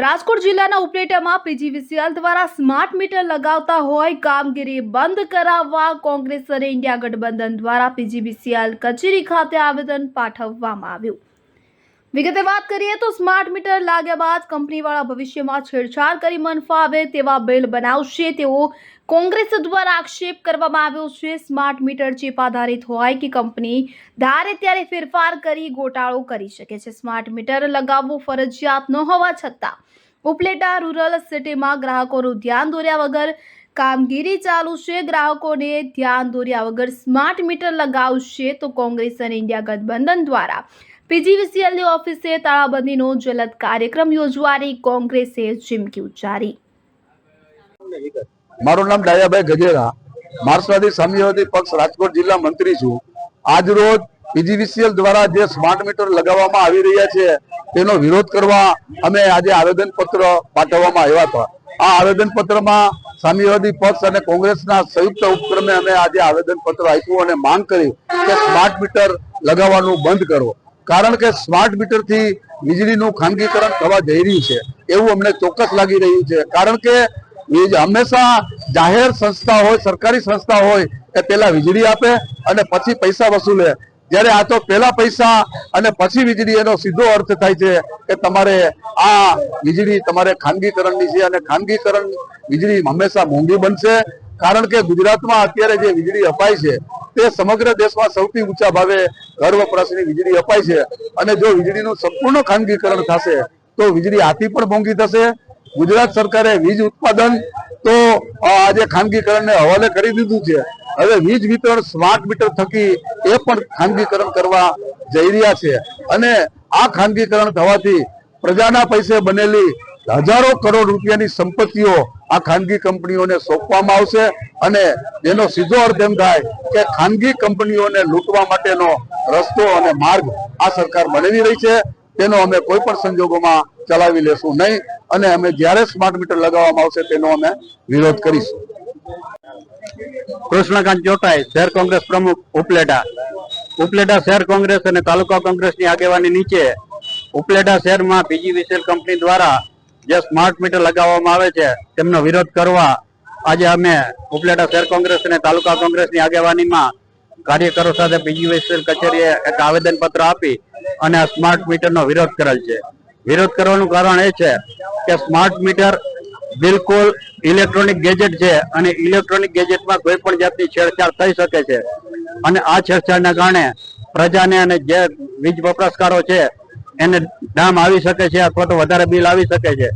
રાજકોટ જિલ્લાના ઉપલેટામાં પીજીવીસીએલ દ્વારા smart meter લગાવતા હોય કામગીરી બંધ કરાવવા કોંગ્રેસ અને ઇન્ડિયા ગઠબંધન દ્વારા પીજીવીસીએલ કચેરી ખાતે આવેદન પાઠવવામાં આવ્યું। વિગતે વાત કરીએ તો સ્માર્ટ મીટર લાગ્યા બાદ કંપનીવાળા ભવિષ્યમાં છેડછાડ કરી મનફા આવે તેવા બિલ બનાવશે તેવો કોંગ્રેસ દ્વારા આક્ષેપ કરવામાં આવ્યો છે। સ્માર્ટ મીટર ચિપ આધારિત હોય કે કંપની ધારે ત્યારે ફેરફાર કરી ગોટાળો કરી શકે છે। સ્માર્ટ મીટર લગાવવું ફરજિયાત ન હોવા છતાં ઉપલેટા રૂરલ સિટીમાં ગ્રાહકોનું ધ્યાન દોર્યા વગર કામગીરી ચાલુ છે। ગ્રાહકોને ધ્યાન દોર્યા વગર સ્માર્ટ મીટર લગાવશે તો કોંગ્રેસ અને ઇન્ડિયા ગઠબંધન દ્વારા પીજીવીસીએલની ઓફિસે તાળાબંધીનો જલદ કાર્યક્રમ યોજવાની કોંગ્રેસે ચીમકી ઉચ્ચારી। મારું નામ ડાયાભાઈ ગજેરા, માર્ક્સવાદી સામ્યવાદી પક્ષ રાજકોટ જિલ્લા મંત્રી છું। આજ રોજ પીજીવીસીએલ દ્વારા જે સ્માર્ટ મીટર લગાવવામાં આવી રહ્યા છે તેનો વિરોધ કરવા અમે આજે આવેદન પત્ર પાઠવવામાં આવ્યા હતા। આ આવેદન પત્રમાં સામ્યવાદી પક્ષ અને કોંગ્રેસના સંયુક્ત ઉપક્રમે અમે આજે આવેદન પત્ર આપ્યું અને માંગ કરી કે સ્માર્ટ મીટર લગાવવાનું બંધ કરો, કારણ કે સ્માર્ટ મીટર થી વીજળીનું ખાનગીકરણ થવા જઈ રહ્યું છે એવું અમને ચોક્કસ લાગી રહ્યું છે। કારણ કે હંમેશા જાહેર સંસ્થા હોય, સરકારી સંસ્થા હોય એ પેલા વીજળી આપે અને પછી પૈસા વસૂલે, જ્યારે આ તો પેલા પૈસા અને પછી વીજળી, એનો સીધો અર્થ થાય છે કે તમારે આ વીજળી તમારે ખાનગીકરણની છે અને ખાનગીકરણ વીજળી હંમેશા મોંઘી બનશે। કારણ કે ગુજરાતમાં અત્યારે જે વીજળી અપાય છે તે સમગ્ર દેશમાં સૌથી ઊંચા ભાવે ઘર વપરાશની વીજળી અપાય છે અને જો વીજળીનું સંપૂર્ણ ખાનગીકરણ થશે તો વીજળી આથી પણ મોંઘી થશે। ગુજરાત સરકારે વીજ ઉત્પાદન તો આજે ખાનગીકરણને હવાલે કરી દીધું છે, હવે વીજ વિતરણ સ્માર્ટ મીટર થકી એ પણ ખાનગીકરણ કરવા જઈ રહ્યા છે અને આ ખાનગીકરણ થવાથી પ્રજાના પૈસે બનેલી હજારો કરોડ રૂપિયાની સંપત્તિઓ આ ખાનગી કંપનીઓને સોંપવામાં આવશે અને એનો સીધો અર્થ એમ થાય કે ખાનગી કંપનીઓને લૂંટવા માટેનો રસ્તો અને માર્ગ આ સરકાર બનાવી રહી છે। તેનો અમે કોઈ પણ સંજોગોમાં ચલાવી લેશું નહીં અને અમે જ્યારે સ્માર્ટ મીટર લગાવવામાં આવશે તેનો અમે વિરોધ કરીશું। કૃષ્ણકાંત ચોટાઈ, શહેર કોંગ્રેસ પ્રમુખ ઉપલેટા શહેર કોંગ્રેસ અને તાલુકા કોંગ્રેસની આગેવાની નીચે ઉપલેટા શહેરમાં પીજીવીસીએલ કંપની દ્વારા જે સ્માર્ટ મીટર લગાવવામાં આવે છે તેમનો વિરોધ કરવા આજે અમે ઉપલેટા શહેર કોંગ્રેસ અને તાલુકા કોંગ્રેસની આગેવાનીમાં કાર્યકરો સાથે પીજીવીસીએલ કચેરીએ એક આવેદન પત્ર આપી અને આ સ્માર્ટ મીટરનો વિરોધ કરેલ છે। વિરોધ કરવાનું કારણ એ છે કે સ્માર્ટ મીટર બિલકુલ ઇલેક્ટ્રોનિક ગેજેટ છે અને ઇલેક્ટ્રોનિક ગેજેટમાં કોઈ પણ જાતની છેડછાડ થઈ શકે છે અને આ છેડછાડના કારણે પ્રજાને અને જે વીજ વપરાશકારો છે એને દામ આવી શકે છે અથવા તો વધારે બિલ આવી શકે છે।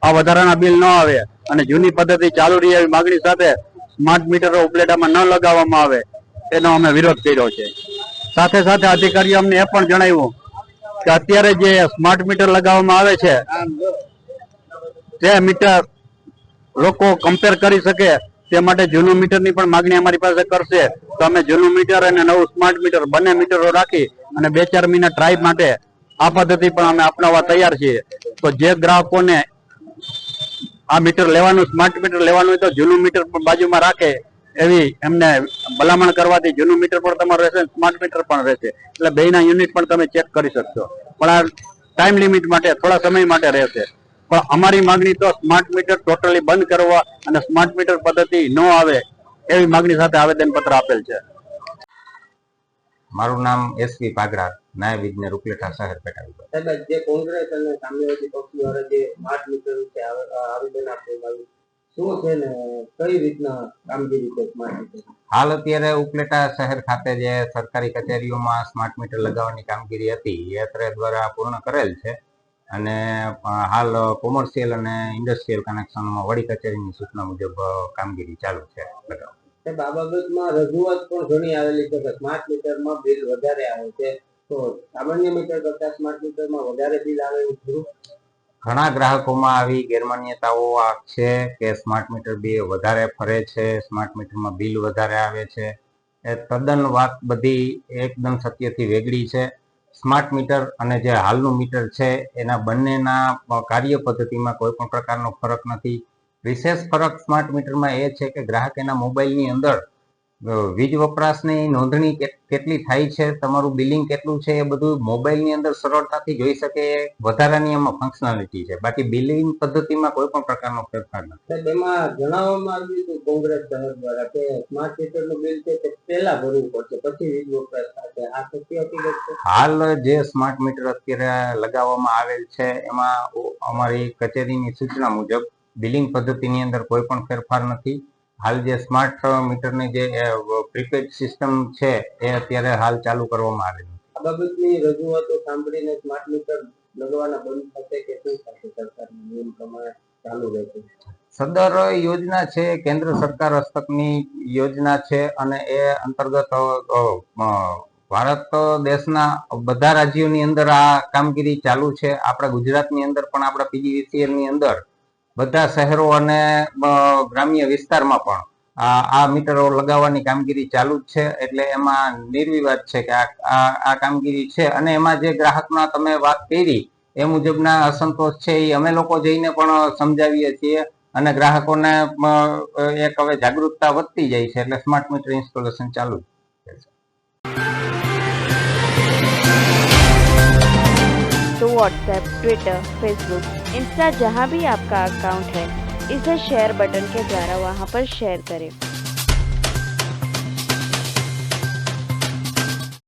આ વધારાના બિલ ન આવે અને જૂની પદ્ધતિ ચાલુ રહી એવી માગણી સાથે સ્માર્ટ મીટરો ઉપલેટામાં ન લગાવવામાં આવે એનો અમે વિરોધ કર્યો છે। સાથે સાથે અધિકારીઓ અમને એ પણ જણાવ્યું કે અત્યારે જે સ્માર્ટ મીટર લગાવવામાં આવે છે તે મીટર લોકો કમ્પેર કરી શકે તે માટે જૂનું મીટરની પણ માગણી અમારી પાસે કરશે તો અમે જૂનું મીટર અને નવું સ્માર્ટ મીટર બંને મીટરો રાખી અને 2-4 મહિના ટ્રાય માટે આ પદ્ધતિ પણ અમે અપનાવવા તૈયાર છીએ। તો જે ગ્રાહકોને આ મીટર લેવાનું, સ્માર્ટ મીટર લેવાનું હોય તો જૂનું મીટર પણ બાજુમાં રાખે એવી એમને ભલામણ કરવાથી જૂનું મીટર પણ તમારું રહેશે, સ્માર્ટ મીટર પણ રહેશે, એટલે બેયના યુનિટ પણ તમે ચેક કરી શકશો। પણ આ ટાઈમ લિમિટ માટે થોડા સમય માટે રહેશે। પણ અમારી માગણી તો સ્માર્ટ મીટર ટોટલી બંધ કરવા અને સ્માર્ટ મીટર પદ્ધતિ ન આવે એવી માગણી સાથે આવેદન પત્ર આપેલ છે। મારું નામ એસવી પાગરા, નાયબ ઇજનેર ઉપલેટા શહેર પેટા વિભાગ। જે કોંગ્રેસ અને સામ્યવાદી પક્ષ દ્વારા જે સ્માર્ટ મીટર છે આવેદન આપવામાં આવ્યું શું છે ને કઈ રીતના કામગીરી છે સ્માર્ટ મીટર? હાલ અત્યારે ઉપલેટા શહેર ખાતે જે સરકારી કચેરીઓમાં સ્માર્ટ મીટર લગાવવાની કામગીરી હતી એ અત્રે દ્વારા પૂર્ણ કરેલ છે અને હાલ કોમર્શિયલ અને ઇન્ડસ્ટ્રીયલ કનેક્શનમાં વડી કચેરીની સૂચના મુજબ કામગીરી ચાલુ છે લગાવ। આ બાબતમાં રજૂઆત પણ ઘણી આવેલી છે કે સ્માર્ટ મીટરમાં બિલ વધારે આવે છે, તો સામાન્ય મીટર કરતા સ્માર્ટ મીટરમાં વધારે બિલ આવે એવું ખરું? ઘણા ગ્રાહકોમાં આવી ગેરમાન્યતાઓ છે કે સ્માર્ટ મીટર બી વધારે ફરે છે, સ્માર્ટ મીટરમાં બિલ વધારે આવે છે, એ તદ્દન વાત બધી એકદમ સત્યથી વેગળી છે। સ્માર્ટ મીટર અને જે હાલનું મીટર છે એના બંનેના કાર્ય પદ્ધતિમાં કોઈ પણ પ્રકારનો ફરક નથી। વિશેષ ફરક સ્માર્ટ મીટરમાં એ છે કે ગ્રાહક એના મોબાઈલની અંદર વીજ વપરાશની નોંધણી કેટલી થાય છે, તમારું બિલિંગ કેટલું છે, એ બધું મોબાઈલની અંદર સરળતાથી જોઈ શકે એ વધારાની એમાં ફંક્શનાલિટી છે. બાકી બિલિંગ પદ્ધતિમાં કોઈ પણ પ્રકારનો ફેરફાર નથી. સાહેબ, એમાં જણાવવામાં આવ્યું હતું કોંગ્રેસ શહેર દ્વારા કે સ્માર્ટ મીટરનું બિલ છે તે પહેલા ભરવું પડશે, પછી વીજ વપરાશ થશે. આ સત્ય હકીકત છે? હાલ જે સ્માર્ટ મીટર અત્યારે લગાવવામાં આવેલ છે એમાં અમારી કચેરીની સૂચના મુજબ બિલિંગ પદ્ધતિની અંદર કોઈ પણ ફેરફાર નથી. હાલ જે સ્માર્ટ મીટરની જે પ્રીપેડ સિસ્ટમ છે એ અત્યારે હાલ ચાલુ કરવામાં આવેલ છે. આ બાબતની રજૂઆતો સાંભળીને સ્માર્ટ મીટર લગાવવાના બંધ થશે કે શું થશે? સરકારના નિયમ પ્રમાણે ચાલુ રહેશે? સદર યોજના છે કેન્દ્ર સરકાર હસ્તકની યોજના છે અને એ અંતર્ગત ભારત દેશના બધા રાજ્યોની અંદર આ કામગીરી ચાલુ છે. આપણા ગુજરાતની અંદર પણ આપણા PGVCL ની અંદર બધા શહેરો અને ગ્રામ્ય વિસ્તારમાં પણ આ મીટરો લગાવવાની કામગીરી ચાલુ જ છે. એટલે એમાં નિર્વિવાદ છે કે આ કામગીરી છે. અને એમાં જે ગ્રાહકના તમે વાત કરી એ મુજબના અસંતોષ છે એ અમે લોકો જઈને પણ સમજાવીએ છીએ અને ગ્રાહકોને એક હવે જાગૃતતા વધતી જાય છે એટલે સ્માર્ટ મીટર ઇન્સ્ટોલેશન ચાલુ છે. तो व्हाट्सएप, ट्विटर, फेसबुक, इंस्टा जहाँ भी आपका अकाउंट है, इसे शेयर बटन के द्वारा वहाँ पर शेयर करें